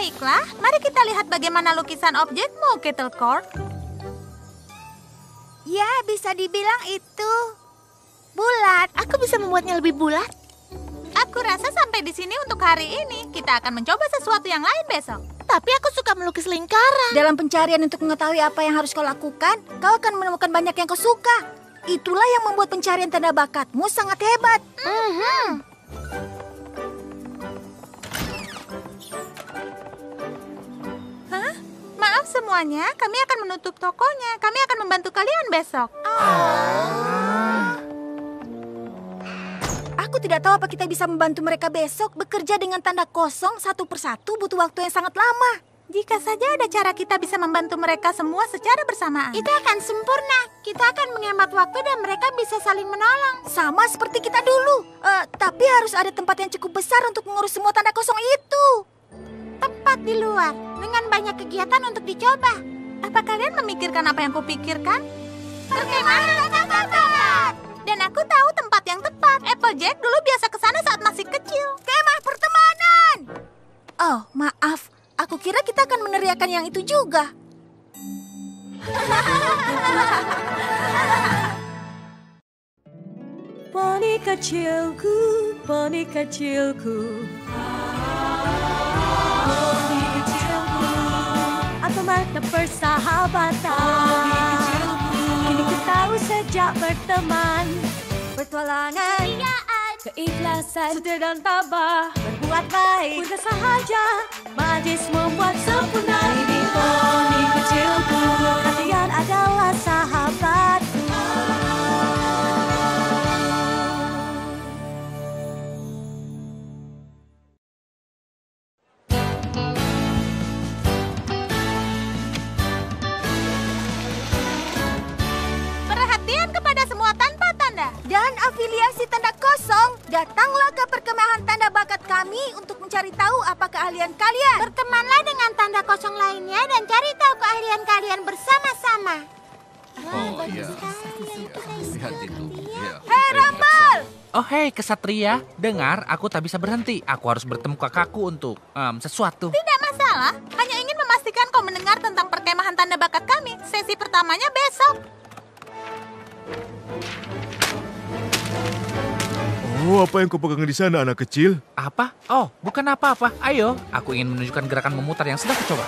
Baiklah, mari kita lihat bagaimana lukisan objekmu, Kettlecorn. Ya, bisa dibilang itu bulat. Aku bisa membuatnya lebih bulat. Aku rasa sampai di sini untuk hari ini. Kita akan mencoba sesuatu yang lain besok. Tapi aku suka melukis lingkaran. Dalam pencarian untuk mengetahui apa yang harus kau lakukan, kau akan menemukan banyak yang kau suka. Itulah yang membuat pencarian tanda bakatmu sangat hebat. Hah? Maaf semuanya, kami akan menutup tokonya. Kami akan membantu kalian besok. Aku tidak tahu apa kita bisa membantu mereka besok. Bekerja dengan tanda kosong satu persatu butuh waktu yang sangat lama. Jika saja ada cara kita bisa membantu mereka semua secara bersamaan. Itu akan sempurna. Kita akan menghemat waktu dan mereka bisa saling menolong. Sama seperti kita dulu. Tapi harus ada tempat yang cukup besar untuk mengurus semua tanda kosong itu. Tempat di luar, dengan banyak kegiatan untuk dicoba. Apa kalian memikirkan apa yang kupikirkan? Perkemahan tanda bakat. Dan aku tahu tempat yang tepat. Applejack dulu biasa ke sana saat masih kecil. Kemah pertemanan. Oh, maaf. Aku kira kita akan meneriakan yang itu juga. Poni kecilku, poni kecilku. Poni kecilku. Apa makna persahabatan? Poni kecilku. Kini ku tahu sejak berteman. Petualangan, keikhlasan, setia dan tabah. Berbuat baik, mudah sahaja. Majlis membuat sempurna. Ini poni kecilku. Kalian adalah sahabatku. Perhatian kepada semua tanpa tanda. Dan afiliasi tanda kosong, datanglah ke perkemahan tanda bakat kami untuk mencari tahu apa keahlian kalian. Bertemanlah dengan tanda kosong lainnya dan cari tahu keahlian kalian bersama-sama. Oh iya, lihat itu. Ya. Hei Rumble! Oh hei kesatria, dengar aku tak bisa berhenti. Aku harus bertemu kakakku untuk sesuatu. Tidak masalah, hanya ingin memastikan kau mendengar tentang perkemahan tanda bakat kami. Sesi pertamanya besok. Oh, apa yang kau pegang di sana, anak kecil? Apa? Oh, bukan apa-apa. Ayo, aku ingin menunjukkan gerakan memutar yang sedang kucoba.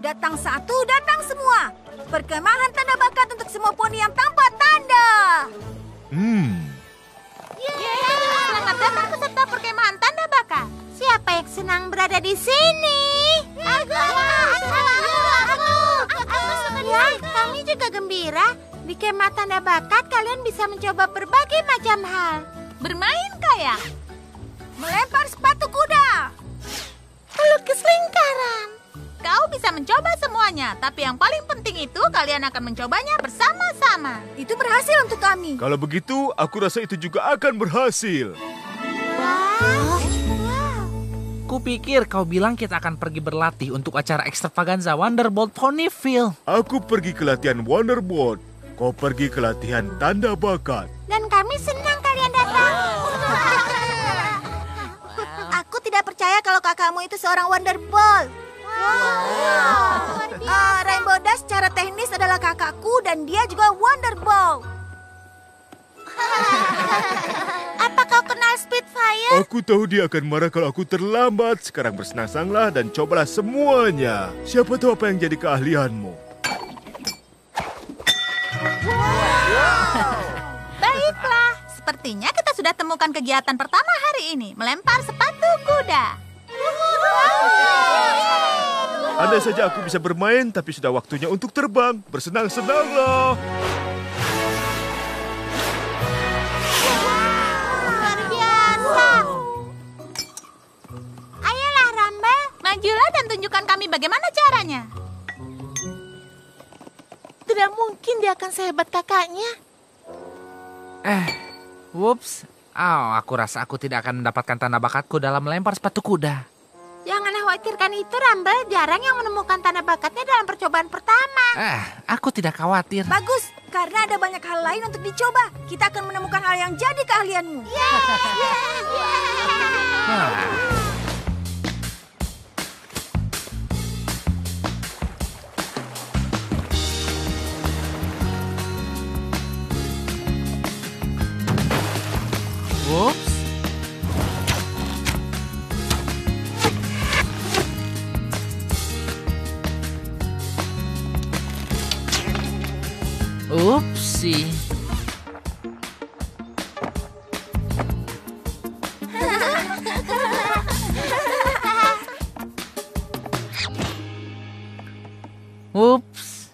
Datang satu, datang semua. Perkemahan tanda bakat untuk semua poni yang tanpa tanda. Selamat datang peserta perkemahan tanda bakat. Siapa yang senang berada di sini? Aku Ya, kami juga gembira. Di kemah tanda bakat, kalian bisa mencoba berbagai macam hal. Bermain kayak Melempar sepatu kuda. Melukis lingkaran. kau bisa mencoba semuanya, tapi yang paling penting itu kalian akan mencobanya bersama-sama. Itu berhasil untuk kami. Kalau begitu, aku rasa itu juga akan berhasil. Kupikir kau bilang kita akan pergi berlatih untuk acara ekstravaganza Wonderbolt Ponyville. Aku pergi ke latihan Wonderboard. Kau pergi ke latihan tanda bakat. Dan kami senang kalian datang. Aku tidak percaya kalau kakakmu itu seorang Wonderbolt. Rainbow Dash secara teknis adalah kakakku dan dia juga Wonderbolt. Apa kau kenal Spitfire? Aku tahu dia akan marah kalau aku terlambat. Sekarang bersenang-senanglah dan cobalah semuanya. Siapa tahu apa yang jadi keahlianmu. Baiklah, sepertinya kita sudah temukan kegiatan pertama hari ini, melempar sepatu kuda. Andai saja aku bisa bermain, tapi sudah waktunya untuk terbang. Bersenang-senanglah. Luar biasa. Ayolah, Rumble. Majulah dan tunjukkan kami bagaimana caranya. Tidak mungkin dia akan sehebat kakaknya. Whoops. Aku rasa aku tidak akan mendapatkan tanda bakatku dalam melempar sepatu kuda. Jangan khawatirkan itu, Rumble. Jarang yang menemukan tanda bakatnya dalam percobaan pertama. Aku tidak khawatir. Bagus, karena ada banyak hal lain untuk dicoba. Kita akan menemukan hal yang jadi keahlianmu. Ups. Upsi. Ups.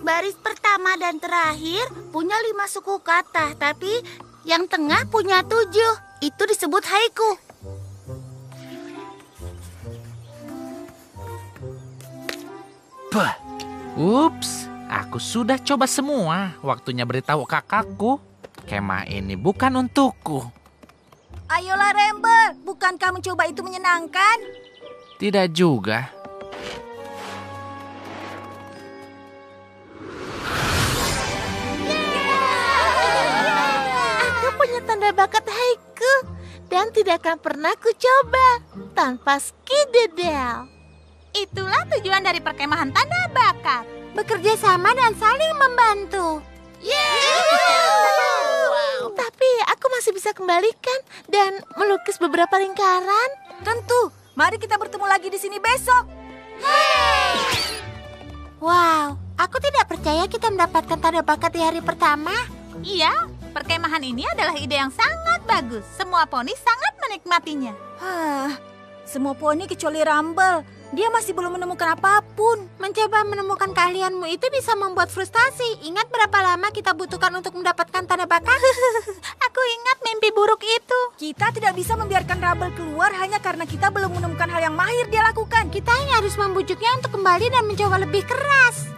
Baris pertama dan terakhir punya 5 suku kata, tapi yang tengah punya 7. Itu disebut haiku. Bah. Ups, aku sudah coba semua. Waktunya beritahu kakakku. Kemah ini bukan untukku. Ayolah Ramble, bukankah mencoba itu menyenangkan? Tidak juga. Aku punya tanda bakat haiku dan tidak akan pernah ku coba tanpa skidedel. Itulah tujuan dari perkemahan tanda bakat. Bekerja sama dan saling membantu. Tapi aku masih bisa kembalikan dan melukis beberapa lingkaran. Tentu, mari kita bertemu lagi di sini besok. Wow, aku tidak percaya kita mendapatkan tanda bakat di hari pertama. Iya, perkemahan ini adalah ide yang sangat bagus. Semua poni sangat menikmatinya. Semua poni kecuali Rumble. Dia masih belum menemukan apapun. Mencoba menemukan keahlianmu itu bisa membuat frustasi. Ingat berapa lama kita butuhkan untuk mendapatkan tanda bakat? Aku ingat mimpi buruk itu. Kita tidak bisa membiarkan Rumble keluar hanya karena kita belum menemukan hal yang mahir dia lakukan. Kita hanya harus membujuknya untuk kembali dan mencoba lebih keras.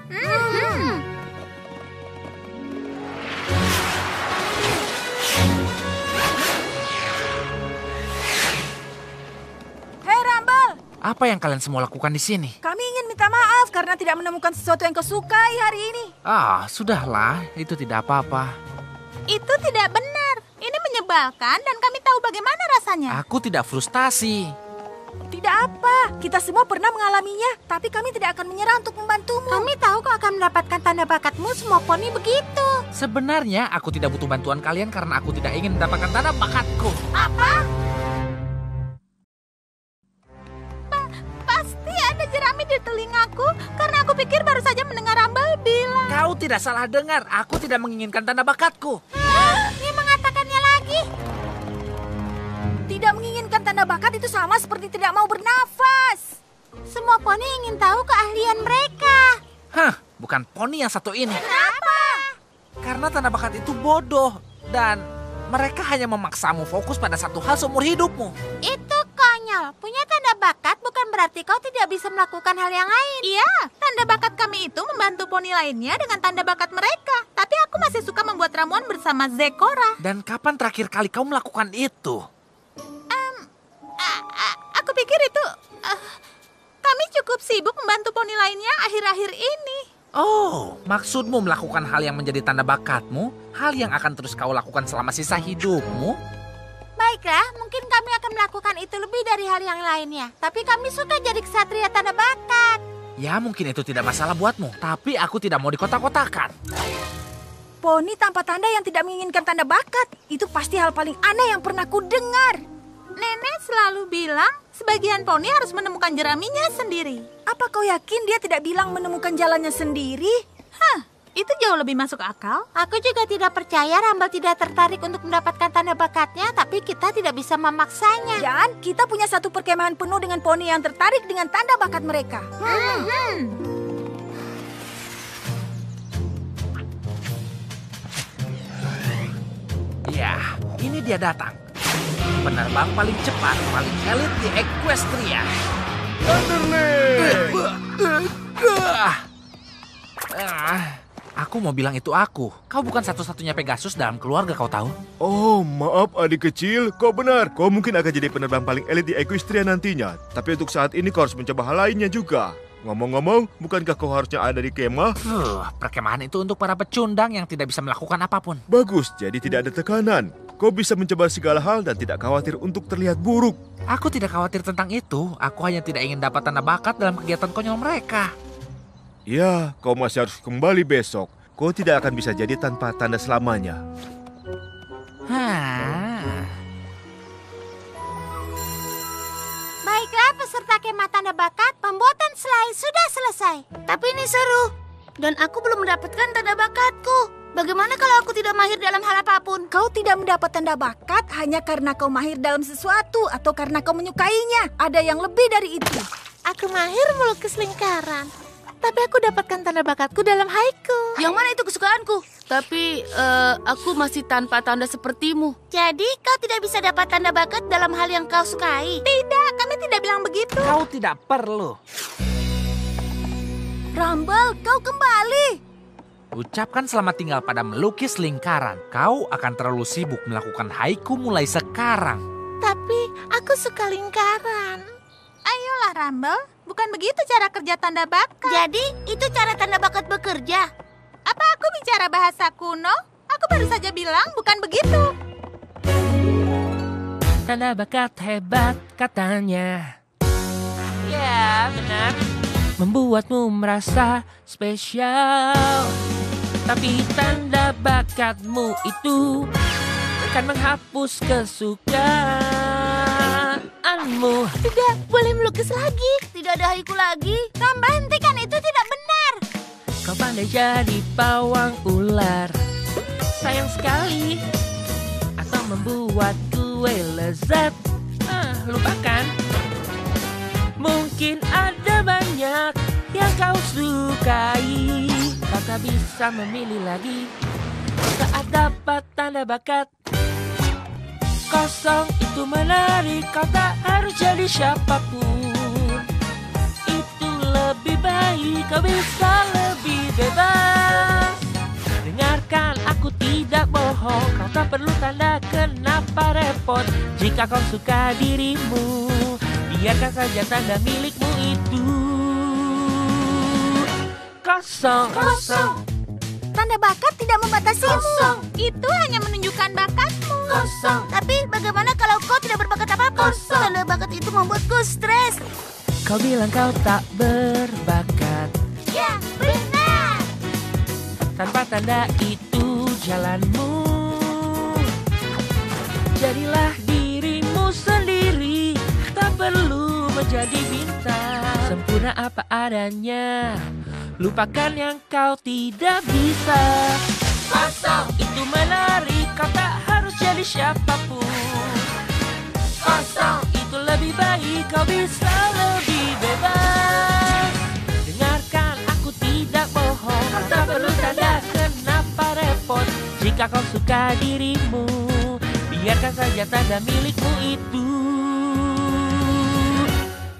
Hei Rumble, Apa yang kalian semua lakukan di sini? kami ingin minta maaf karena tidak menemukan sesuatu yang kau sukai hari ini. Sudahlah, itu tidak apa-apa. Itu tidak benar. Ini menyebalkan dan kami tahu bagaimana rasanya. Aku tidak frustasi. Tidak apa, kita semua pernah mengalaminya, tapi kami tidak akan menyerah untuk membantumu. Kami tahu kau akan mendapatkan tanda bakatmu, semua poni begitu. Sebenarnya aku tidak butuh bantuan kalian karena aku tidak ingin mendapatkan tanda bakatku. Pasti ada jerami di telingaku karena aku pikir baru saja mendengar Rumble bilang. Kau tidak salah dengar, aku tidak menginginkan tanda bakatku. Dia mengatakannya lagi. Tidak menginginkan tanda bakat itu sama seperti tidak mau bernafas. Semua poni ingin tahu keahlian mereka. Bukan poni yang satu ini. Kenapa? Karena tanda bakat itu bodoh dan mereka hanya memaksamu fokus pada satu hal seumur hidupmu. Itu konyol. Punya tanda bakat bukan berarti kau tidak bisa melakukan hal yang lain. Iya, tanda bakat kami itu membantu poni lainnya dengan tanda bakat mereka. Tapi aku masih suka membuat ramuan bersama Zekora. Dan kapan terakhir kali kau melakukan itu? Aku pikir itu... kami cukup sibuk membantu poni lainnya akhir-akhir ini. Oh, maksudmu melakukan hal yang menjadi tanda bakatmu? Hal yang akan terus kau lakukan selama sisa hidupmu? Baiklah, mungkin kami akan melakukan itu lebih dari hal yang lainnya. Tapi kami suka jadi ksatria tanda bakat. Ya, mungkin itu tidak masalah buatmu. Tapi aku tidak mau dikotak-kotakan. Poni tanpa tanda yang tidak menginginkan tanda bakat. Itu pasti hal paling aneh yang pernah ku dengar. Nenek selalu bilang sebagian poni harus menemukan jeraminya sendiri. Apa kau yakin dia tidak bilang menemukan jalannya sendiri? Itu jauh lebih masuk akal. Aku juga tidak percaya Rumble tidak tertarik untuk mendapatkan tanda bakatnya, tapi kita tidak bisa memaksanya. Dan kita punya satu perkemahan penuh dengan poni yang tertarik dengan tanda bakat mereka. Ya, ini dia datang. Penerbang paling cepat, paling elit di Equestria. Thunderlink! Aku mau bilang itu aku. Kau bukan satu-satunya Pegasus dalam keluarga, kau tahu? Oh, maaf adik kecil, kau benar. Kau mungkin akan jadi penerbang paling elit di Equestria nantinya. Tapi untuk saat ini kau harus mencoba hal lainnya juga. Ngomong-ngomong, bukankah kau harusnya ada di kemah? Perkemahan itu untuk para pecundang yang tidak bisa melakukan apapun. Bagus, jadi tidak ada tekanan. Kau bisa mencoba segala hal dan tidak khawatir untuk terlihat buruk. Aku tidak khawatir tentang itu. Aku hanya tidak ingin dapat tanda bakat dalam kegiatan konyol mereka. Ya, kau masih harus kembali besok. kau tidak akan bisa jadi tanpa tanda selamanya. Baiklah peserta kemah tanda bakat, pembuatan selai sudah selesai. Tapi ini seru, dan aku belum mendapatkan tanda bakatku. Bagaimana kalau aku tidak mahir dalam hal apapun? Kau tidak mendapat tanda bakat hanya karena kau mahir dalam sesuatu atau karena kau menyukainya. Ada yang lebih dari itu. Aku mahir melukis lingkaran. Tapi aku dapatkan tanda bakatku dalam haiku. Yang mana itu kesukaanku? Tapi aku masih tanpa tanda sepertimu. Jadi kau tidak bisa dapat tanda bakat dalam hal yang kau sukai? Tidak, kami tidak bilang begitu. Kau tidak perlu. Rumble, kau kembali. Ucapkan selamat tinggal pada melukis lingkaran. Kau akan terlalu sibuk melakukan haiku mulai sekarang. Tapi aku suka lingkaran. Ayolah Rumble, bukan begitu cara kerja tanda bakat. Jadi itu cara tanda bakat bekerja? Apa aku bicara bahasa kuno? Aku baru saja bilang bukan begitu. Tanda bakat hebat katanya. Ya, benar. Membuatmu merasa spesial. Tapi tanda bakatmu itu akan menghapus kesukaanmu. Tidak boleh melukis lagi. Tidak ada haiku lagi? Tambah hentikan, itu tidak benar. Kau pandai jadi pawang ular. Sayang sekali. Atau membuat kue lezat. Lupakan. Mungkin ada banyak yang kau sukai. Kau tak bisa memilih lagi saat dapat tanda bakat. Kosong itu menarik, kau tak harus jadi siapapun. Itu lebih baik, kau bisa lebih bebas. Dengarkan, aku tidak bohong. Kau tak perlu tanda, kenapa repot? Jika kau suka dirimu, biarkan saja tanda milikmu itu kosong. Tanda bakat tidak membatasimu. Itu hanya menunjukkan bakatmu. Tapi bagaimana kalau kau tidak berbakat apapun? Tanda bakat itu membuatku stres. Kau bilang kau tak berbakat. Ya, benar. Tanpa tanda itu jalanmu. Jadilah dirimu sendiri. Tak perlu menjadi bintang. Sempurna apa adanya. Lupakan yang kau tidak bisa. Kosong itu menarik, kau tak harus jadi siapapun. Kosong itu lebih baik, kau bisa lebih bebas. Dengarkan, aku tidak bohong. Kau tak perlu tanda, kenapa repot? Jika kau suka dirimu, biarkan saja tanda milikmu itu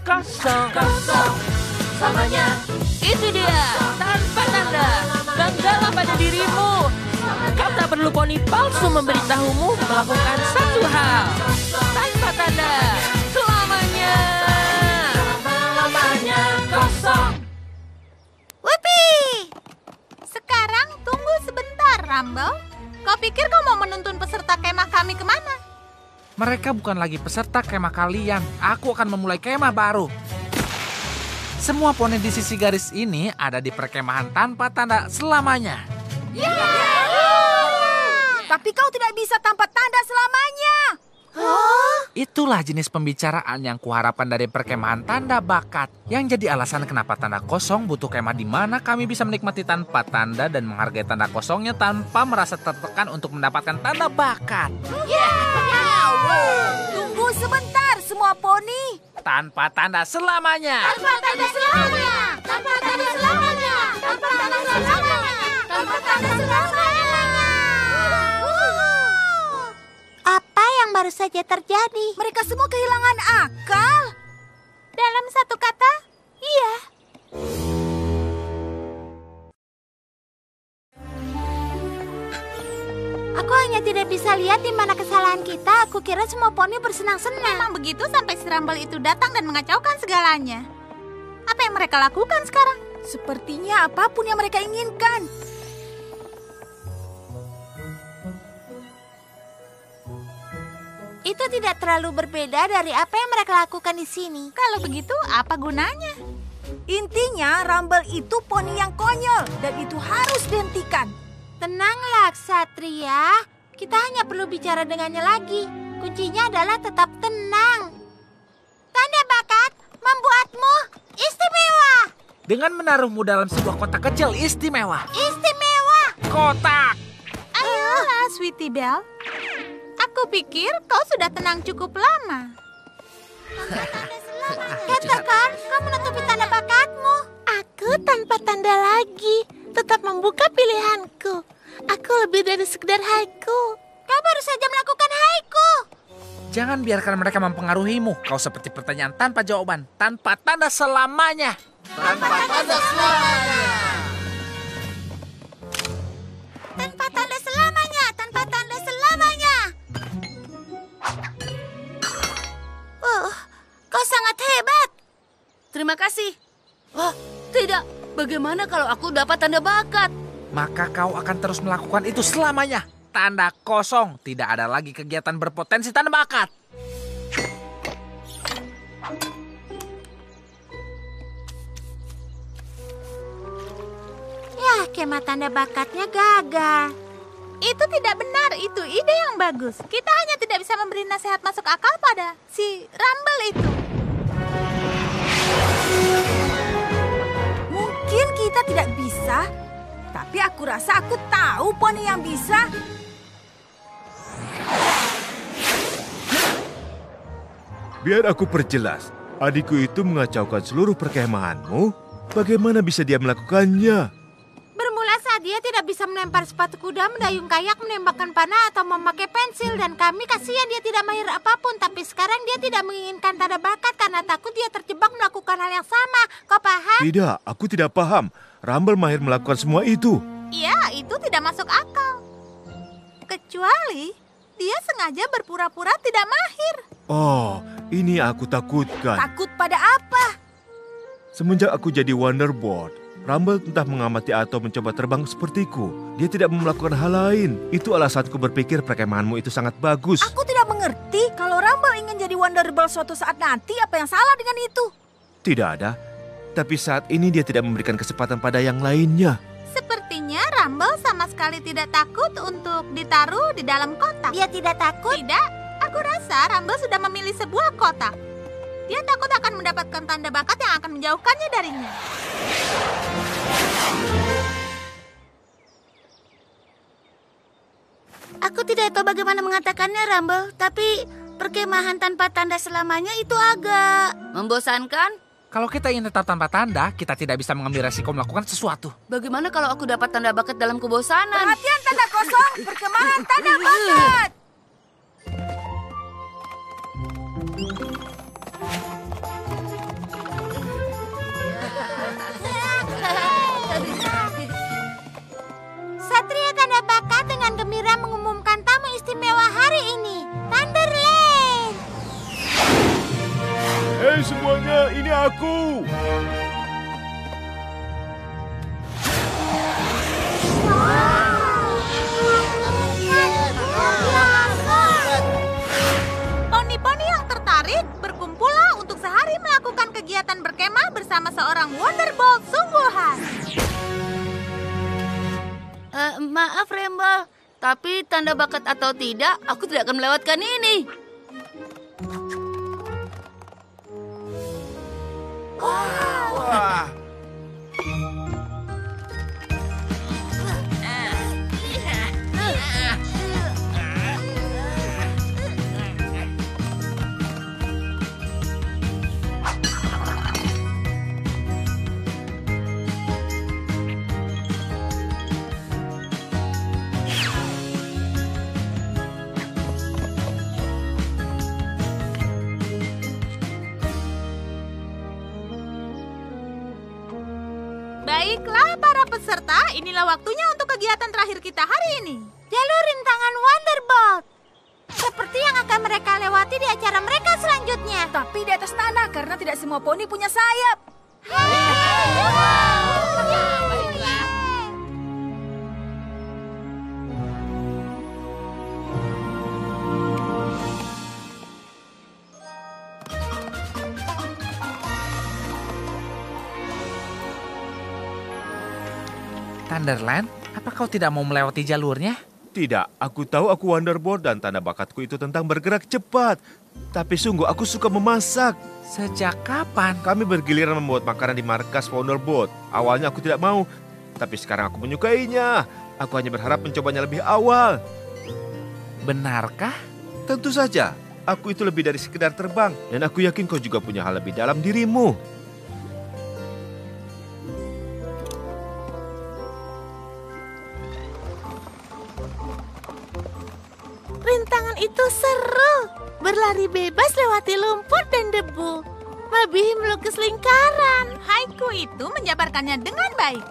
kosong. Samanya itu dia, tanpa tanda. Banggalah pada dirimu. Kau tak perlu poni palsu memberitahumu melakukan satu hal. Tanpa tanda, selamanya kosong. Whoopee! Sekarang tunggu sebentar, Rumble. Kau pikir kau mau menuntun peserta kemah kami kemana? Mereka bukan lagi peserta kemah kalian. Aku akan memulai kemah baru. Semua poni di sisi garis ini ada di perkemahan tanpa tanda selamanya. Tapi kau tidak bisa tanpa tanda selamanya. Itulah jenis pembicaraan yang kuharapkan dari perkemahan tanda bakat. Yang jadi alasan kenapa tanda kosong butuh kemah di mana kami bisa menikmati tanpa tanda dan menghargai tanda kosongnya tanpa merasa tertekan untuk mendapatkan tanda bakat. Tunggu sebentar semua poni. Tanpa tanda selamanya. Tanpa tanda selamanya. Tanpa tanda selamanya. Tanpa tanda selamanya. Tanpa tanda selamanya. Apa yang baru saja terjadi? Mereka semua kehilangan akal. Dalam satu kata, iya. Aku hanya tidak bisa lihat di mana kesalahan kita. Aku kira semua poni bersenang-senang. Memang begitu sampai si Rumble itu datang dan mengacaukan segalanya. Apa yang mereka lakukan sekarang? Sepertinya apapun yang mereka inginkan. Itu tidak terlalu berbeda dari apa yang mereka lakukan di sini. Kalau begitu, apa gunanya? Intinya, Rumble itu poni yang konyol dan itu harus dihentikan. Tenanglah, Ksatria. Kita hanya perlu bicara dengannya lagi. Kuncinya adalah tetap tenang. Tanda bakat membuatmu istimewa. Dengan menaruhmu dalam sebuah kotak kecil istimewa. Istimewa. Kotak! Ayolah, Sweetie Belle. Aku pikir kau sudah tenang cukup lama. Katakan, kau menutupi tanda bakatmu. Aku tanpa tanda lagi. Tetap membuka pilihanku. Aku lebih dari sekedar haiku. Kau baru saja melakukan haiku. Jangan biarkan mereka mempengaruhimu. Kau seperti pertanyaan tanpa jawaban, tanpa tanda selamanya. Tanpa tanda selamanya. Tanpa tanda selamanya. Tanpa tanda selamanya. Kau sangat hebat. Terima kasih. Oh, tidak. Bagaimana kalau aku dapat tanda bakat? Maka kau akan terus melakukan itu selamanya. Tanda kosong. Tidak ada lagi kegiatan berpotensi tanda bakat. Ya, kemah tanda bakatnya gagal. Itu tidak benar, itu ide yang bagus. Kita hanya tidak bisa memberi nasihat masuk akal pada si Rumble itu. Mungkin kita tidak bisa, tapi aku rasa aku tahu poni yang bisa. Biar aku perjelas. Adikku itu mengacaukan seluruh perkemahanmu. Bagaimana bisa dia melakukannya? Bermula saat dia tidak bisa melempar sepatu kuda, mendayung kayak, menembakkan panah, atau memakai pensil. Dan kami kasihan dia tidak mahir apapun. Tapi sekarang dia tidak menginginkan tanda bakat karena takut dia terjebak melakukan hal yang sama. Kau paham? Tidak, aku tidak paham. Rumble mahir melakukan semua itu. Ya, itu tidak masuk akal. Kecuali dia sengaja berpura-pura tidak mahir. Oh, ini aku takutkan. Takut pada apa? Semenjak aku jadi Wonderboard, Rumble entah mengamati atau mencoba terbang sepertiku. Dia tidak melakukan hal lain. Itu alasanku berpikir perkemahanmu itu sangat bagus. Aku tidak mengerti kalau Rumble ingin jadi Wonderboard suatu saat nanti. Apa yang salah dengan itu? Tidak ada. Tapi saat ini dia tidak memberikan kesempatan pada yang lainnya. Sepertinya Rumble sama sekali tidak takut untuk ditaruh di dalam kotak. Dia tidak takut? Tidak, aku rasa Rumble sudah memilih sebuah kotak. Dia takut akan mendapatkan tanda bakat yang akan menjauhkannya darinya. Aku tidak tahu bagaimana mengatakannya, Rumble. Tapi perkemahan tanpa tanda selamanya itu agak membosankan. Kalau kita ingin tetap tanpa tanda, kita tidak bisa mengambil resiko melakukan sesuatu. Bagaimana kalau aku dapat tanda bakat dalam kebosanan? Perhatian tanda kosong, perkemahan tanda bakat. Satria tanda bakat dengan gembira mengumumkan tamu istimewa hari ini, Thunderland. Hei semuanya, ini aku. Poni-poni yang tertarik berkumpullah untuk sehari melakukan kegiatan berkemah bersama seorang Wonderbolt sungguhan. Maaf, Rumble. Tapi tanda bakat atau tidak, aku tidak akan melewatkan ini. Wah. Baiklah para peserta, inilah waktunya untuk kegiatan terakhir kita hari ini. Jalur rintangan Wonderbolt. Seperti yang akan mereka lewati di acara mereka selanjutnya. Tapi di atas tanah karena tidak semua poni punya sayap. Thunderland, apa kau tidak mau melewati jalurnya? Tidak, aku tahu aku Wonderbolt dan tanda bakatku itu tentang bergerak cepat. Tapi sungguh aku suka memasak. Sejak kapan? Kami bergiliran membuat makanan di markas Wonderbolt. Awalnya aku tidak mau, tapi sekarang aku menyukainya. Aku hanya berharap mencobanya lebih awal. Benarkah? Tentu saja, aku itu lebih dari sekedar terbang. Dan aku yakin kau juga punya hal lebih dalam dirimu. Rintangan itu seru. Berlari bebas lewati lumpur dan debu. Melebihi melukis lingkaran. Haiku itu menjabarkannya dengan baik.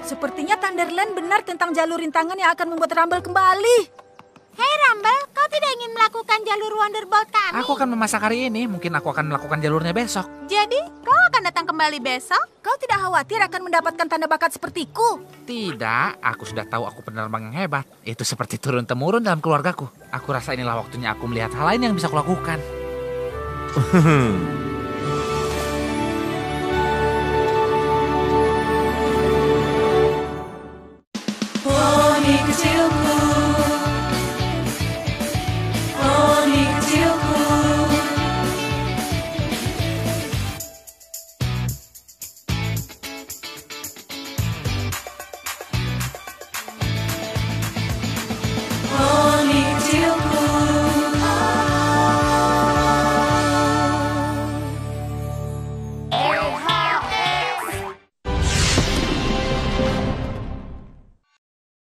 Sepertinya Thunderland benar tentang jalur rintangan yang akan membuat Rumble kembali. Hei Rumble, kau tidak ingin melakukan jalur Wonderbolt kami? Aku akan memasak hari ini, mungkin aku akan melakukan jalurnya besok. Jadi, kau akan datang kembali besok? Kau tidak khawatir akan mendapatkan tanda bakat sepertiku? Tidak, aku sudah tahu aku penerbang yang hebat. Itu seperti turun-temurun dalam keluargaku. Aku rasa inilah waktunya aku melihat hal lain yang bisa kulakukan.